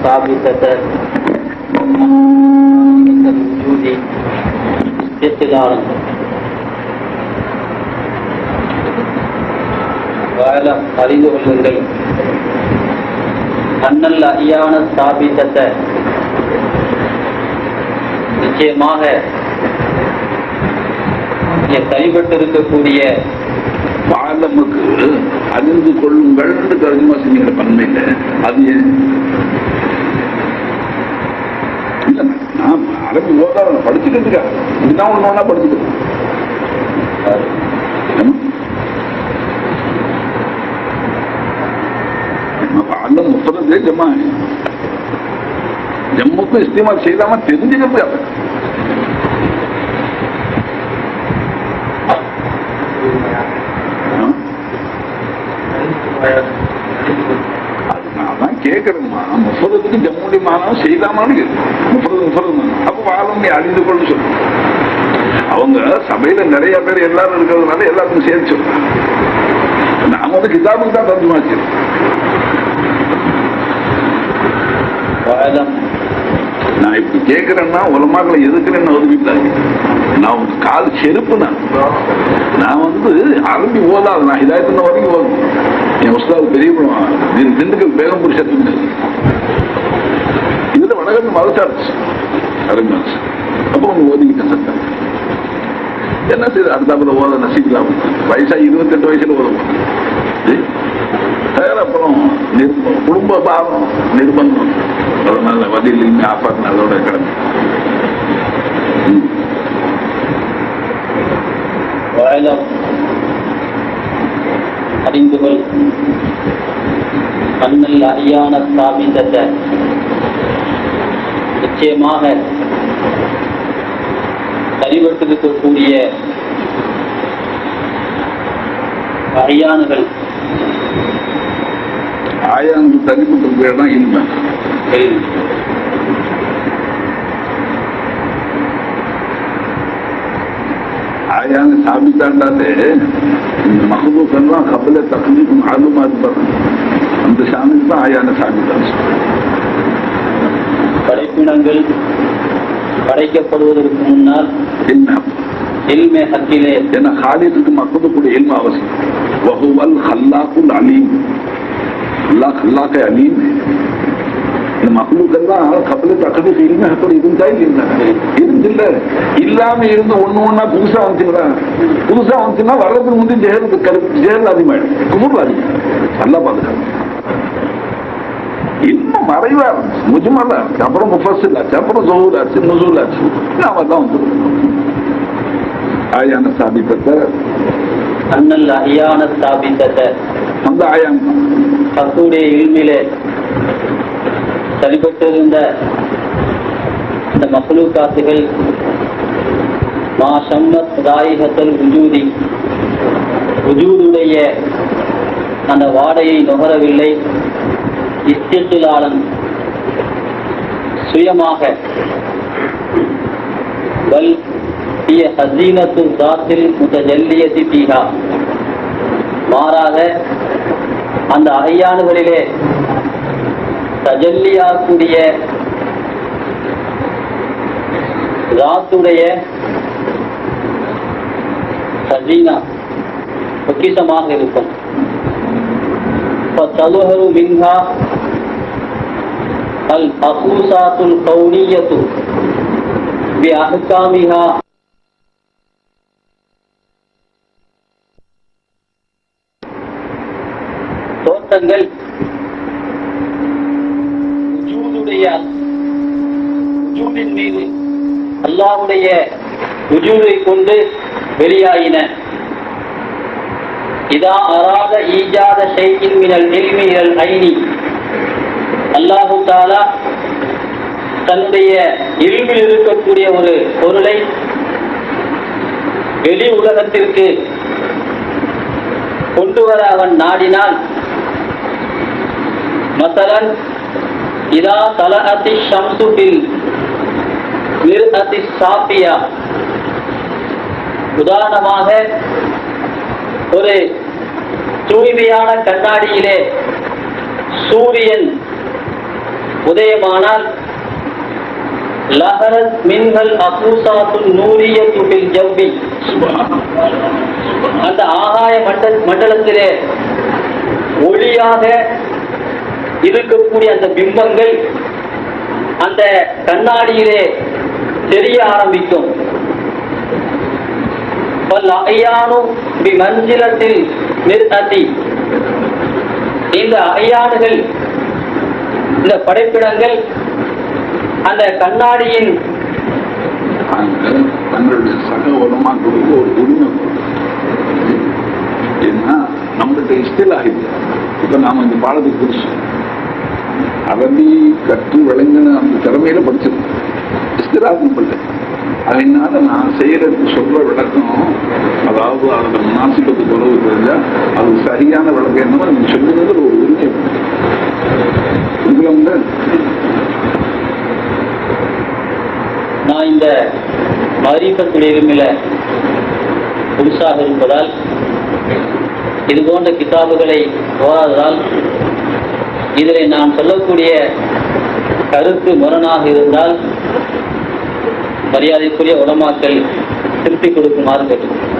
الثابتة الوجود استقلالا வாழம் அறிந்து கொள்ளுங்கள். அன்னல் அய்யான ஸ்தாபித்தத்தை நிச்சயமாக கைப்பற்றிருக்கக்கூடிய பாலமுக்கு அறிந்து கொள்ளுங்கள் தர்ஜமா செஞ்சீங்க பன்மையில. அது இல்ல நான் அரபி ஓதா படிச்சுக்கிட்டு இருக்கேன். இதுதான் ஒண்ணு ஒண்ணா படிச்சுக்கிட்டு பாலம் முப்பது ஜம்மா ஜம்முக்கும் இஸ்திமால் செய்தாம தெரிஞ்சுக்கிறது. நான் கேட்கறேம்மா, முப்பதுக்கு ஜம்முடி மானம் செய்தாமான்னு முப்பது அப்ப வாழம் நீ அழிந்து கொள்ள சொல்லு. அவங்க சபையில நிறைய பேர் எல்லாரும் இருக்கிறதுனால எல்லாருக்கும் சேர்த்து சொல்றாங்க. நாம வந்து கிதாபுக்கு தான் தர்ஜுமா நான் இப்படி கேட்கிறேன்னா உலமாக்களை எதுக்குறேன்னு ஒதுக்கிட்டாங்க. நான் உங்க கால் செருப்பு. நான் வந்து அரபி ஓதாது. நான் இதாயத்தின வரைக்கும் ஓதும். என் உஸ்தாது பெரிய திண்டுக்கல் பேகம்பூர் சேர்த்து இதுல வடகிழக்கு மதச்சார்ஜ் அரபி மதச்சு. அப்போ அவங்க ஓதிக்கிட்டேன் சட்டம். என்ன செய்யுது அடுத்தாப்புல ஓத நசிக்கலாம். வயசா 28 வயசுல ஓதுவோம். அப்புறம் குடும்ப பாவம் நிர்பந்தம். அதனால வதில் ஆப்பாக்கு அதோட கிடந்து அறிந்துகள் அன்னல் அரியான ஸ்தாபித்தத்தை நிச்சயமாக அறிவற்றிருக்கக்கூடிய அரியானுகள் ஆயானுக்கு தனிப்பட்ட பேர் தான் இல்லை. ஆயானு சாபித்தாண்டாலே இந்த மஹபூக்கெல்லாம் கபல தக்லீஃப் மாலுமா இருப்பாங்க. அந்த சாமிக்கு தான் ஆயான சாபித்தான். படைப்பினங்கள் படைக்கப்படுவதற்கு முன்னால் இல்மே ஹக்கிலே ஏன்னா ஹாலிதுக்கு மஹபூக்குடைய இல்ம அவசியம். வஹுவல் ஹல்லாக்குல் அலீம். அல்லாஹ் ஹல்லாக்க அலீம். இந்த மஹ்லூக்கெல்லாம் கபல தக்லீஃப் இல்ம அப்படி இருந்தா இல்லை இருந்தில்ல. இல்லாம இருந்து ஒண்ணு புதுசா வந்துச்சுங்களா? புதுசா வந்துச்சுன்னா வர்றதுக்கு முந்தைய ஜெயல் அதிகமாயிடும். குமுர் அதிகம். நல்லா பாதுகாப்பு. இன்னும் மறைவா இருந்துச்சு. முஜ்மலா இருக்கு. அப்புறம் முஃபஸ்ஸில் ஆச்சு. அப்புறம் ஸுஹூர் ஆச்சு. நுஸூல் ஆச்சு. நாம தான் வந்துடும். ஆயான சாபித்தத்தை அன்னல் அஹ்யான ஸ்தாபித்தத்தை அந்த ஆயான் தன்னுடைய இல்மிலே சரிபட்டிருந்த இந்த மக்லூக்காத்துகள் மா ஷம்மத் ராயிஹத்தல் வுஜூதி வுஜூதுடைய அந்த வாடையை நுகரவில்லை. இஸ்திக்லாலன் சுயமாக வல் ஹிய ஹஸீனத்து ஸாத்தில் முத்தஜல்லியத்தி ஃபீஹா மாறாக அந்த அஹ்யானுகளிலே தஜல்லியாக்கூடிய ராத்துடைய ஹஸீனா பொக்கிஷமாக இருக்கும். ஃபதலுஹரு மின்ஹா அல் மஹ்சூஸாத்துல் கௌனியத்து பி அஹ்காமிஹா தோற்றங்கள் வுஜூதின் மீது அல்லாஹ்வுடைய வுஜூதை கொண்டு வெளியாயின. இதா அராத ஈஜாத ஷைஇன் மினல் இல்மி இலல் ஐனி அல்லாஹு தஆலா தன்னுடைய இல்மில் இருக்கக்கூடிய ஒரு பொருளை வெளி உலகத்திற்கு கொண்டு வர அவன் நாடினால் மஸலன் இதா தலஅத்தி ஷம்சு பில் மிர்அத்தி சாஃபியா உதாரணமாக ஒரு தூய்மையான கண்ணாடியிலே சூரியன் உதயமானால் லஹரத் மின்ஹல் அபூசாத்துன் நூரியத்து ஃபில் ஜவ்வி, அந்த ஆகாய மண்டலத்திலே ஒளியாக இருக்கக்கூடிய அந்த பிம்பங்கள் அந்த கண்ணாடியிலே தெரிய ஆரம்பிக்கும். மஞ்சிலத்தில் நிறுத்தி, இந்த அயானுகள், இந்த படைப்பிடங்கள் அந்த கண்ணாடியின் தங்களுடைய சக உலமாக்களுக்கு ஒரு உரிமை. ஏன்னா நம்மகிட்ட இஸ்திலாஹி இப்ப நாம இந்த பாடத்தை குறிச்சு அரபி கற்று விளங்கின அந்த திறமையில படிச்சிருக்கோம், இஸ்திலாஹும் இல்லை. அதனால நான் செய்யறதுக்கு சொல்ற விளக்கம், அதாவது அதோட முனாசிபத்துக்கு உறவு தெரிஞ்சா அது சரியான விளக்கம் என்னமோ நீங்க சொல்லுங்கிறது ஒரு உரிமை. இதுல நான் இந்த மாரிஃபத்துல் இல்மில புதுசாக இருப்பதால், இது போன்ற கிதாபுகளை ஓராததால், இதில் நான் சொல்லக்கூடிய கருத்து முரணாக இருந்தால் மரியாதைக்குரிய உலமாக்கள் திருப்பி கொடுக்குமாறு கேட்டுக்கொள்கிறேன்.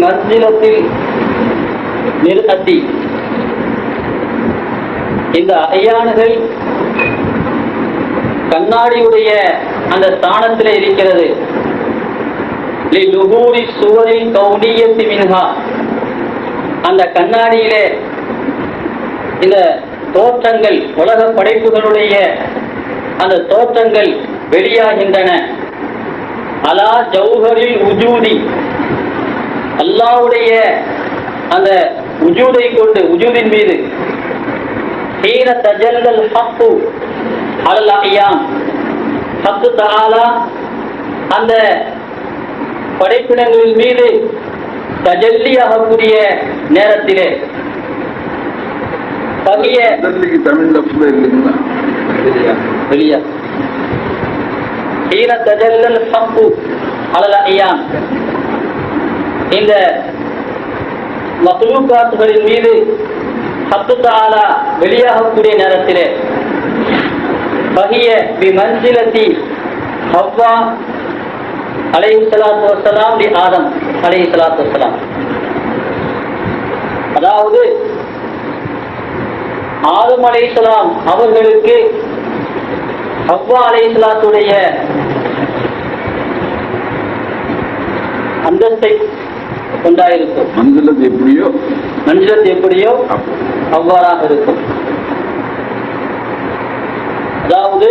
மஸ்ஜிலத்தில் நிறுத்தி, இந்த அயானுகள் கண்ணாடியுடைய அந்த ஸ்தானத்தில் இருக்கிறது. சுவரில் கௌனியத்தி மின்ஹா, அந்த கண்ணாடியிலே இந்த தோற்றங்கள், உலக படைப்புகளுடைய அந்த தோற்றங்கள் வெளியாகின்றன. அலா ஜௌஹரில் உஜூதி, அல்லாஹ்வுடைய அந்த உஜூதை கொண்டு, உஜூதின் மீது ஹீன தஜல்லல் ஹக்கு அலல் அஹ்யான், ஹக்கு தஆலா அந்த படைப்பினங்களின் மீது தஜல்லி ஆகக்கூடிய நேரத்திலே, தமிழ் வெளியா ஹீன தஜல்லல் ஹக்கு அலல் அஹ்யான், இந்த மக்லூகாத்துகளின் மீது ஹக்கு தஆலா வெளியாகக்கூடிய நேரத்திலே, ஃபஹிய பிமன்சிலதி ஹவ்வா அலைஹிஸ்ஸலாத்து வஸ்ஸலாம் லி ஆதம் அலைஹிஸ்ஸலாத்து வஸ்ஸலாம், அதாவது ஆதம் அலைஹிஸ்ஸலாம் அவர்களுக்கு ஹவ்வா அலைஹிஸ்ஸலாத்துடைய அந்தஸ்தை கொண்டாயிருக்கும். மஞ்சளத்து எப்படியோ அவ்வாறாக இருக்கும். அதாவது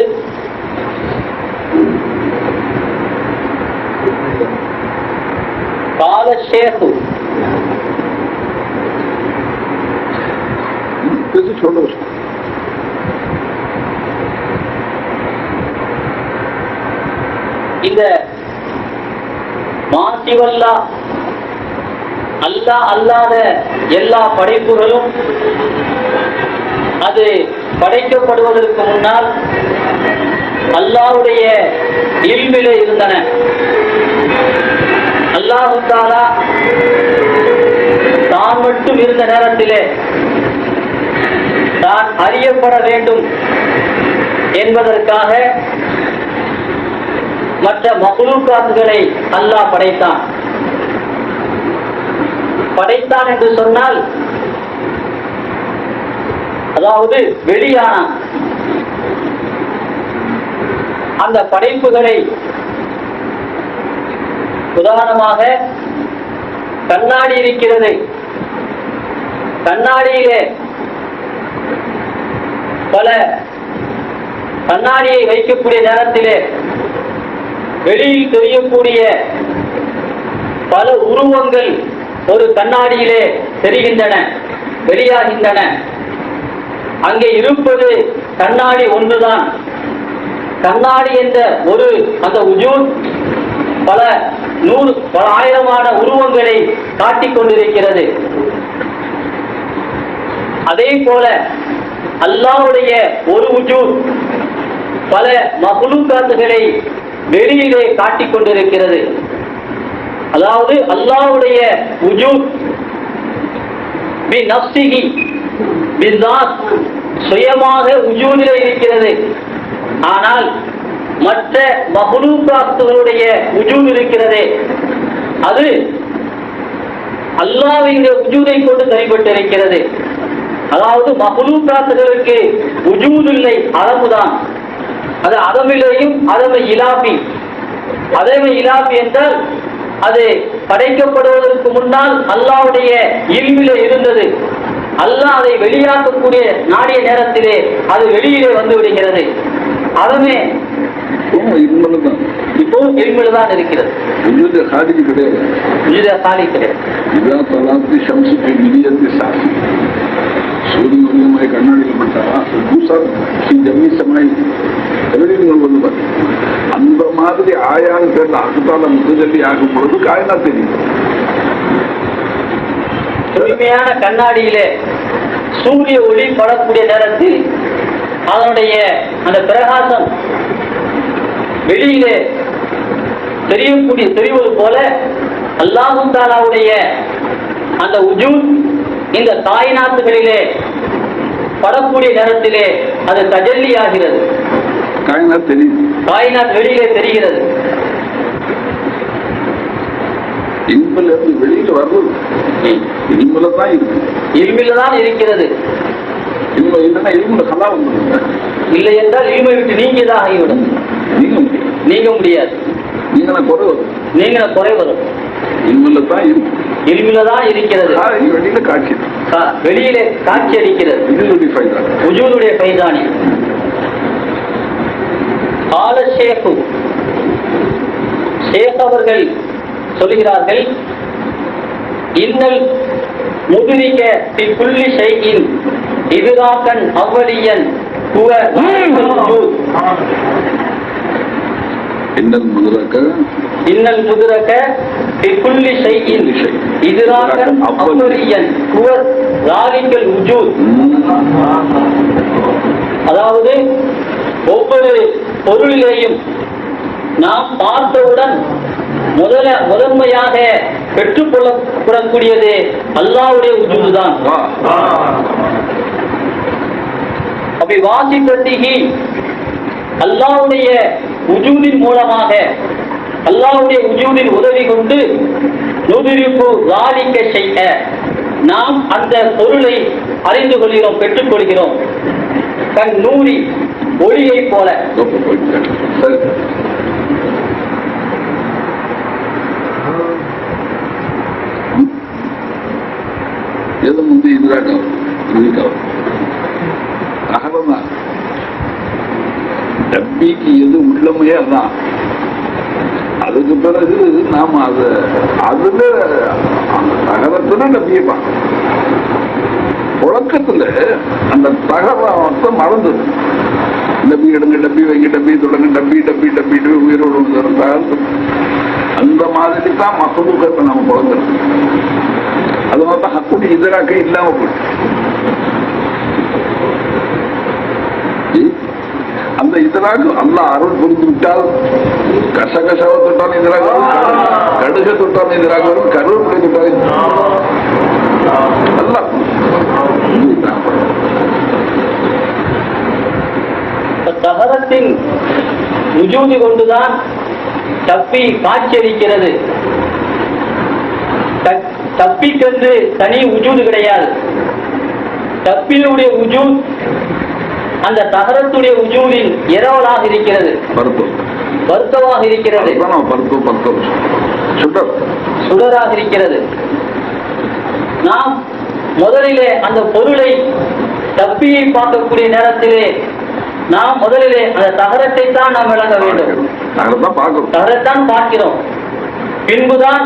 கால ஷேഖு, இந்த மாசிவல்லா அல்லாஹ் அல்லாத எல்லா படைப்புகளும் அது படைக்கப்படுவதற்கு முன்னால் அல்லாஹ்வுடைய இல்மிலே இருந்தன. அல்லாஹ் தஆலா தான் மட்டும் இருந்த நேரத்திலே தான் அறியப்பட வேண்டும் என்பதற்காக மற்ற மக்லூகாத்துகளை அல்லாஹ் படைத்தான். படைத்தான் என்று சொன்னால் அதாவது வெளியானான். அந்த படைப்புகளை உதாரணமாக கண்ணாடி இருக்கிறது. கண்ணாடியிலே பல கண்ணாடியை வைக்கக்கூடிய நேரத்திலே வெளியில் தெரியக்கூடிய பல உருவங்கள் ஒரு கண்ணாடியிலே தெரிகின்றன, வெளியாகின்றன. அங்கே இருப்பது கண்ணாடி ஒன்றுதான். கண்ணாடி என்ற ஒரு அந்த உஜூத் பல ஆயிரமான உருவங்களை காட்டிக் கொண்டிருக்கிறது. அதே போல அல்லாஹ்வுடைய ஒரு உஜூத் பல மக்லூகாத்துகளை வெளியிலே காட்டிக் கொண்டிருக்கிறது. அதாவது அல்லாஹ்வுடைய வுஜூத் பி நஃப்ஸிஹி பிஸாத் சுயமாக வுஜூதிலே இருக்கிறது. ஆனால் மற்ற மஹ்லூகாத்துகளுடைய வுஜூத் இருக்கிறதே அது அல்லாஹ்வின் வுஜூதை கொண்டு தனிப்பட்டிருக்கிறது. அதாவது மஹ்லூகாத்துகளுக்கு வுஜூத் இல்லை, அதமுதான். அது அதமிலேயும் அதமை இலாபி. அதமை இலாபி என்றால் அது படைக்கப்படுவதற்கு முன்னால் அல்லாஹ்வுடைய இல்மிலே இருந்தது. அல்லாஹ் அதை வெளியாக்கக்கூடிய நாடிய நேரத்திலே அது வெளியிலே வந்து விடுகிறது. அதமே இப்போ இல்மில் தான் இருக்கிறது. சூரியனுடைய கண்ணாடியில் ஜம்மி சமாய் அந்த மாதிரி ஆயான்னு பேர்ல அசுத்தால முதுகல்லி ஆகும் பொழுது காயனா தெரியும். தூய்மையான கண்ணாடியிலே சூரிய ஒளி படக்கூடிய நேரத்தில் அதனுடைய அந்த பிரகாசம் வெளியிலே தெரிவது போல அல்லாஹ் தஆலாவுடைய அந்த வுஜூத் இந்த காயினாத்துகளிலே படக்கூடிய நேரத்திலே அது தஜல்லி ஆகிறது. காயினாத் வெளியிலே தெரிகிறது. இல்மிலிருந்து வெளியில வர்றது இல்மில தான் இருக்கு. இல்மில தான் இருக்கிறது. இல்ம இல்லைன்னா இல்முல கலா வந்து இல்லை என்றால் இல்மை விட்டு நீங்கதான் ஆகிவிடும். நீங்க முடியாது. நீங்க குறை வரும். இல்மில தான் இருக்கு. இல்மில தான் இருக்கிறது. வெளியில காட்சி, வெளியிலே காட்சி அளிக்கிறது. வுஜூதுடைய ஃபைதானி. கால ஷேഖு ஷேக் அவர்கள் சொல்கிறார்கள், இன்னல் முதுரிக ஃபி குல்லி ஷைஇன் இத்ராகன் அவ்வலியன் ஹுவ வுஜூத். இன்னல் முதுரக ஃபி குல்லி ஷைஇன் இத்ராகன் அவ்வலியன் ஹுவ ذلكல் வுஜூத். அதாவது ஒவ்வொரு பொருளிலேயும் நாம் பார்த்தவுடன் முதன்மையாக பெற்றுக்கொள்ளப்படக்கூடியது அல்லாஹ்வுடைய வுஜூத் தான். அப்படி வாசிப்பதிகி அல்லாஹ்வுடைய வுஜூதின் மூலமாக அல்லாஹ்வுடைய வுஜூதின் உதவி கொண்டு நுதிரிப்பு ذلك ஷைஅ நாம் அந்த பொருளை அறிந்து கொள்கிறோம், பெற்றுக்கொள்கிறோம். கண் நூறி ஒளியை போல. எது முந்தி எதிராக அகலதான் டப்பிக்கு எது உள்ளமையே அதான். அதுக்கு பிறகு நாம அதுல அந்த தகரத்துல டப்பியை பார்க்கணும். புழக்கத்துல அந்த தகவத்தை மறந்துடும். டப்பி எடுங்க, டப்பி வைங்க, டப்பி தொடங்க, டப்பி டப்பி டப்பி உயிரோடு அந்த மாதிரி தான் மசூகத்தை நம்ம புழங்கணும். அது மாதிரி ஹக்குடி எதிராக இல்லாம போயிட்டு அந்த இதராக அல்லாஹ் அருள் புரிந்து விட்டால் கசகசவ தொட்டால் எதிராக வரும், கடுக தொட்டால் எதிராக வரும், கருவேப்பிலை தொட்டால் அல்ல. தகரத்தின் வுஜூது கொண்டுதான் தப்பி காட்சியளிக்கிறது. தப்பிக்கென்று தனி வுஜூது கிடையாது. தப்பினுடைய வுஜூத் அந்த தகரத்துடைய வுஜூதின் இரவலாக இருக்கிறது, வருத்தமாக இருக்கிறது, சுடராக இருக்கிறது. நாம் முதலிலே அந்த பொருளை தப்பியை பார்க்கக்கூடிய நேரத்திலே நாம் முதலிலே அந்த தகரத்தை தான் நாம் விளங்க வேண்டும். தகரத்தான் பார்க்கிறோம். பின்புதான்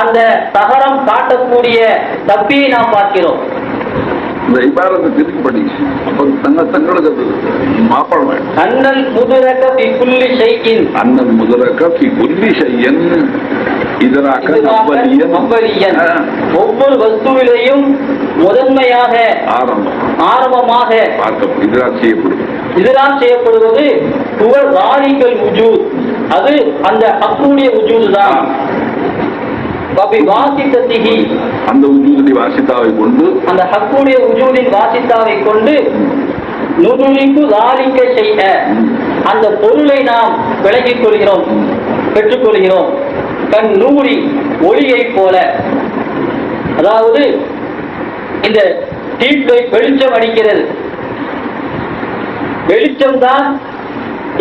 அந்த தகரம் காட்டக்கூடிய தப்பியை நாம் பார்க்கிறோம். இந்த இபாரத்தை திருப்பி படிச்சு அப்ப தங்களுக்கு மாப்பழம். அண்ணல் முதுரக ஃபி குல்லி ஷைஇன், அண்ணல் முதுரக ஃபி குல்லி ஷைஇன் இதராக அவ்வலியன். ஒவ்வொரு வஸ்துவிலேயும் முதன்மையாக ஆரம்பமாக இதராக செய்யப்படுவது ஹுவ ذلكல் வுஜூத். அது அந்த ஹக்குடைய வுஜூத் தான். வாசித்ததிஹி, அந்த உஜூதுடைய வாசித்தாவை கொண்டு, அந்த ஹக்குடைய உஜூதின் வாசித்தாவை கொண்டு, நுதுரிக்கு ذلك செய்ய, அந்த பொருளை நாம் விளங்கிக் கொள்கிறோம், பெற்றுக்கொள்கிறோம். கண் நூறி, ஒளியை போல. அதாவது இந்த தீட்லைட் வெளிச்சம் அடிக்கிறது. வெளிச்சம் தான்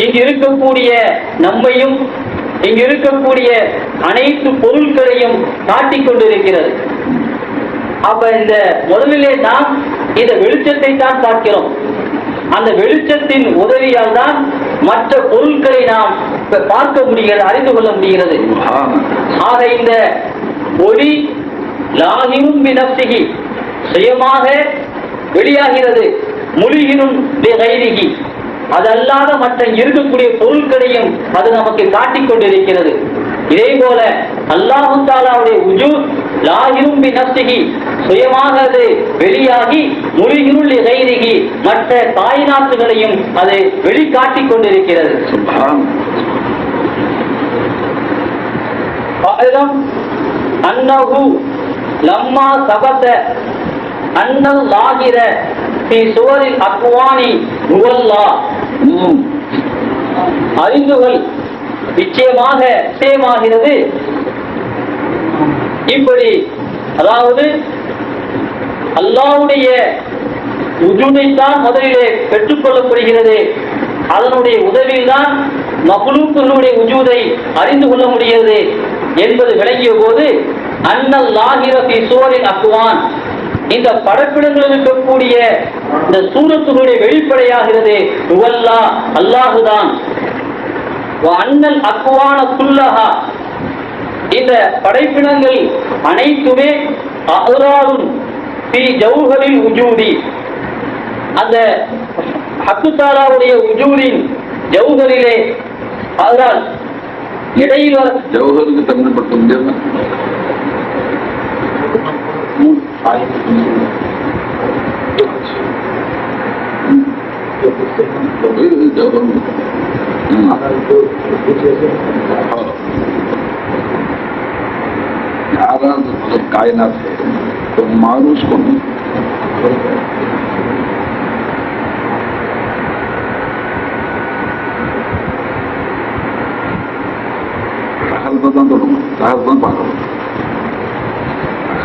இங்கு இருக்கக்கூடிய நம்மையும் இங்கு இருக்கக்கூடிய அனைத்து பொருட்களையும் காட்டிக் கொண்டிருக்கிறது. அப்ப இந்த முதலிலே நாம் இந்த வெளிச்சத்தை தான் பார்க்கிறோம். அந்த வெளிச்சத்தின் உதவியால் தான் மற்ற பொருட்களை நாம் பார்க்க முடிகிறது, அறிந்து கொள்ள முடிகிறது. ஆக இந்த ஒளி லாஹிரும் பினப்சிஹி, சுயமாக வெளியாகிறது. முலிஹிரும் பிகைரிஹி, அதல்லாத மற்ற இருக்கக்கூடிய பொருட்களையும் அது நமக்கு காட்டிக் கொண்டிருக்கிறது. இதே போல அல்லாஹு தஆலாவுடைய உஜூத் லாஹிரும் பினப்சிஹி, சுயமாக அது வெளியாகி, முலிஹிருல் லிகைரிஹி, மற்ற காயினாத்துகளையும் அது வெளிக்காட்டிக் கொண்டிருக்கிறது. அன்னஹு லம்மா சபத அன்னல் லாஹிர ஃபீ சுவரில் அக்வானி ஹுவல்லாஹ், அறிந்துகள் நிச்சயமாக நிச்சயமாகிறது. இப்படி அதாவது அல்லாஹ்வுடைய உஜூதைத்தான் முதலிலே பெற்றுக்கொள்ளப்படுகிறது. அதனுடைய உதவியில்தான் மக்லூக்குகளுடைய உஜூதை அறிந்து கொள்ள முடிகிறது என்பது விளங்கிய போது, அன்னல் லாஹிர ஃபீ சுவரில் அக்வான், இந்த படைப்பிடங்களில் இருக்கக்கூடிய இந்த சூரத்துடைய வெளிப்படையாகிறது ஹுவல்லா, அல்லாஹுதான். அன்னல் அக்வான குல்லஹா, இந்த படைப்பிடங்கள் அனைத்துமே அஹ்ராரும் ஃபீ ஜௌஹரில் உஜூதி, அந்த ஹக்கு தஆலாவுடைய உஜூதின் ஜௌஹரிலே, அதனால் இடையில் ஜௌஹருக்கு தமிழ் படுத்த முடியாது. याराज कायनात है तो मारूस को नहीं,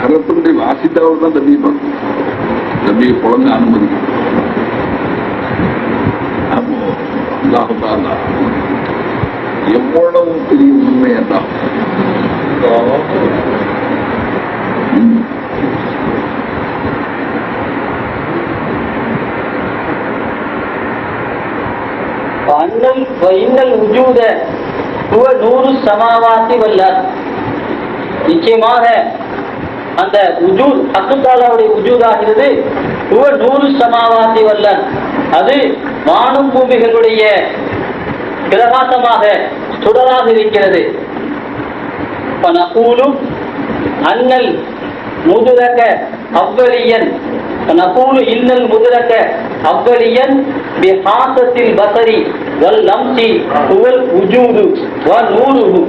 ஹரத்துடைய வாசித்தாவோடு தான் நபியை பார்க்கணும், நபியை குழந்தை அனுமதிக்கும். அப்போ அல்லாஹ் தஆலா எவ்வளவு பெரிய உண்மை என்றால், இன்னல் உஜூத ஹுவ நூறு சமாவாத்தி வல்லார், நிச்சயமாக அந்த உஜூத் ஹக்கு தஆலாவுடைய உஜூதாகிறது. ஹுவ நூறு சமாவாத்தி வல்லார், அது வானும் பூமிகளுடைய பிரகாசமாக சுடராக இருக்கிறது. ஃபனகூலு அன்னல் முதுரக அவ்வலியன், ஃபனகூலு இன்னல் முதுரக அவ்வலியன் பிஹாசத்தில் பஸரி வல் லம்சி ஹுவல் உஜூது வ நூருஹு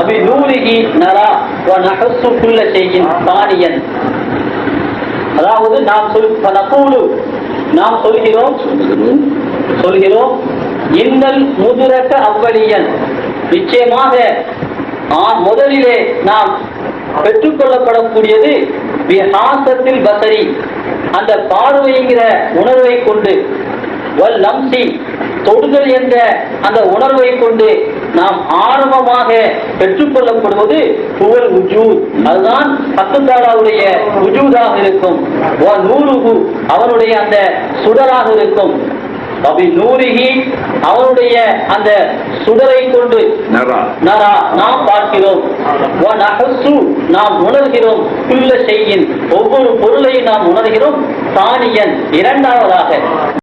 அபி நூரிஹி நரா வ நஹஸ்ஸு குல்ல ஷைஇன் தானியன். அதாவது நாம் ஃபனகூலு, நாம் சொல்கிறோம் இன்னல் முதுரக அவ்வலியன், நிச்சயமாக முதலிலே நாம் பெற்றுக்கொள்ளப்படக்கூடியது பிஹாசத்தில் பஸரி, அந்த பார்வைங்கிற உணர்வை கொண்டு, வல் லம்சி, தொடுதல் என்ற அந்த உணர்வை கொண்டு நாம் ஆரம்பமாக பெற்றுக்கொள்ளப்படுவது ஹுவல் உஜூத், அதுதான் ஹக்கு தஆலாவுடைய உஜூதாக இருக்கும். வ நூருஹு, அவனுடைய அந்த சுடராக இருக்கும். அபி நூரிஹி, அவனுடைய அந்த சுடரை கொண்டு நரா, நாம் பார்க்கிறோம். வ நஹஸ்ஸு, நாம் உணர்கிறோம். குல்ல ஷைஇன், ஒவ்வொரு பொருளையும் நாம் உணர்கிறோம். தானியன், இரண்டாவதாக.